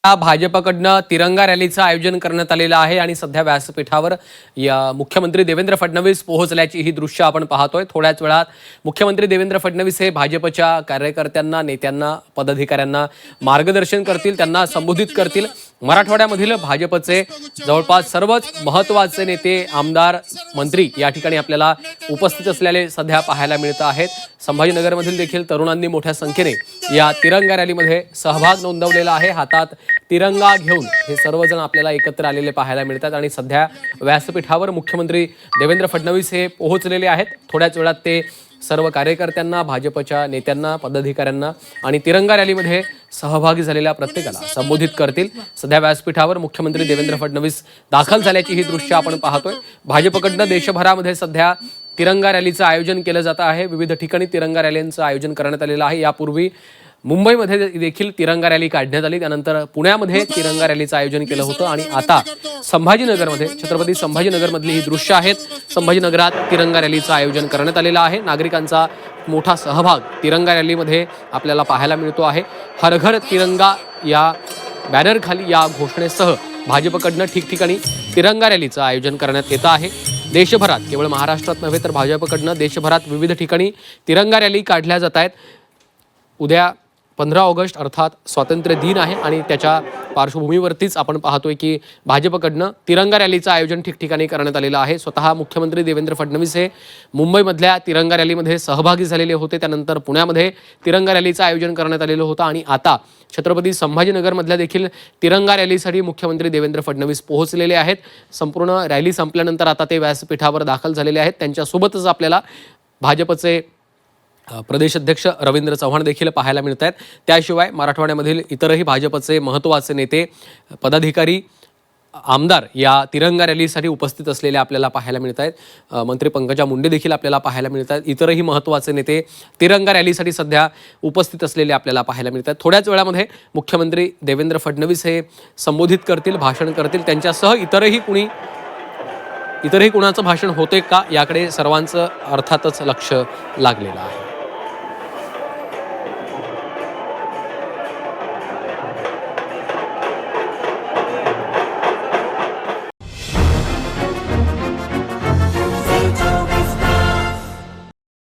भाजपकडनं तिरंगा रॅलीचं आयोजन करण्यात आलेलं आहे आणि सध्या व्यासपीठावर मुख्यमंत्री देवेंद्र फडणवीस पोहोचल्याची ही दृश्य आपण पाहतोय। थोड्याच वेळात मुख्यमंत्री देवेंद्र फडणवीस हे भाजपच्या कार्यकर्त्यांना, नेत्यांना, पदाधिकाऱ्यांना मार्गदर्शन करतील, त्यांना संबोधित करतील। मराठवाड्यामधील भाजपचे जवळपास सर्वच महत्त्वाचे नेते, आमदार, मंत्री या ठिकाणी आपल्याला उपस्थित असलेले सध्या पाहायला मिळत आहेत। संभाजीनगरमधील देखील तरुणांनी मोठ्या संख्येने या तिरंगा रॅलीमध्ये सहभाग नोंदवलेला आहे। हातात तिरंगा घेऊन हे सर्वजण आपल्याला एकत्र आलेले पाहायला मिळतात आणि सध्या व्यासपीठावर मुख्यमंत्री देवेंद्र फडणवीस हे पोहोचलेले आहेत। थोड्याच वेळात ते सर्व कार्यकर्त्यांना, भाजपच्या नेत्यांना, पदाधिकाऱ्यांना आणि तिरंगा रॅलीमध्ये सहभागी झालेल्या प्रत्येकाला संबोधित करतील। सध्या व्यासपीठावर मुख्यमंत्री देवेंद्र फडणवीस दाखल झाल्याची ही दृश्य आपण पाहतोय। भाजपकडनं देशभरामध्ये सध्या तिरंगा रॅलीचं आयोजन केलं जात आहे। विविध ठिकाणी तिरंगा रॅलींचं आयोजन करण्यात आलेलं आहे। यापूर्वी मुंबईमध्ये देखील तिरंगा रॅली काढण्यात आली, त्यानंतर पुण्यामध्ये तिरंगा रॅलीचं आयोजन केलं होतं आणि आता संभाजीनगरमध्ये, छत्रपती संभाजीनगरमधली ही दृश्य आहेत। संभाजीनगरात तिरंगा रॅलीचं आयोजन करण्यात आलेलं आहे। नागरिकांचा मोठा सहभाग तिरंगा रॅलीमध्ये आपल्याला पाहायला मिळतो आहे। हर घर तिरंगा या बॅनरखाली या घोषणेसह भाजपकडनं ठिकठिकाणी तिरंगा रॅलीचं आयोजन करण्यात येतं आहे। देशभरात, केवळ महाराष्ट्रात नव्हे तर भाजपकडनं देशभरात विविध ठिकाणी तिरंगा रॅली काढल्या जात आहेत। उद्या 15 ऑगस्ट अर्थात स्वातंत्र्य दिन आहे आणि त्याच्या पार्श्वभूमीवरतीच आपण पाहतोय की भाजपकडनं तिरंगा रॅलीचं आयोजन ठिकठिकाणी करण्यात आलेलं आहे। स्वतः मुख्यमंत्री देवेंद्र फडणवीस हे मुंबईमधल्या तिरंगा रॅलीमध्ये सहभागी झालेले होते, त्यानंतर पुण्यामध्ये तिरंगा रॅलीचं आयोजन करण्यात आलेलं होतं आणि आता छत्रपती संभाजीनगरमधल्या देखील तिरंगा रॅलीसाठी मुख्यमंत्री देवेंद्र फडणवीस पोहोचलेले आहेत। संपूर्ण रॅली संपल्यानंतर आता ते व्यासपीठावर दाखल झालेले आहेत। त्यांच्यासोबतच आपल्याला भाजपचे प्रदेश अध्यक्ष रवींद्र चव्हाण देखील पाहायला मिळत आहेत। त्याशिवाय मराठवाड्यामधील इतरही भाजपचे महत्त्वाचे नेते, पदाधिकारी, आमदार या तिरंगा रॅलीसाठी उपस्थित असलेले आपल्याला पाहायला मिळत आहेत। मंत्री पंकजा मुंडे देखील आपल्याला पाहायला मिळत आहेत। इतरही महत्त्वाचे नेते तिरंगा रॅलीसाठी सध्या उपस्थित असलेले आपल्याला पाहायला मिळत आहेत। थोड्याच वेळामध्ये मुख्यमंत्री देवेंद्र फडणवीस हे संबोधित करतील, भाषण करतील। त्यांच्यासह इतरही कुणाचं भाषण होते का याकडे सर्वांचं अर्थातच लक्ष लागलेलं आहे।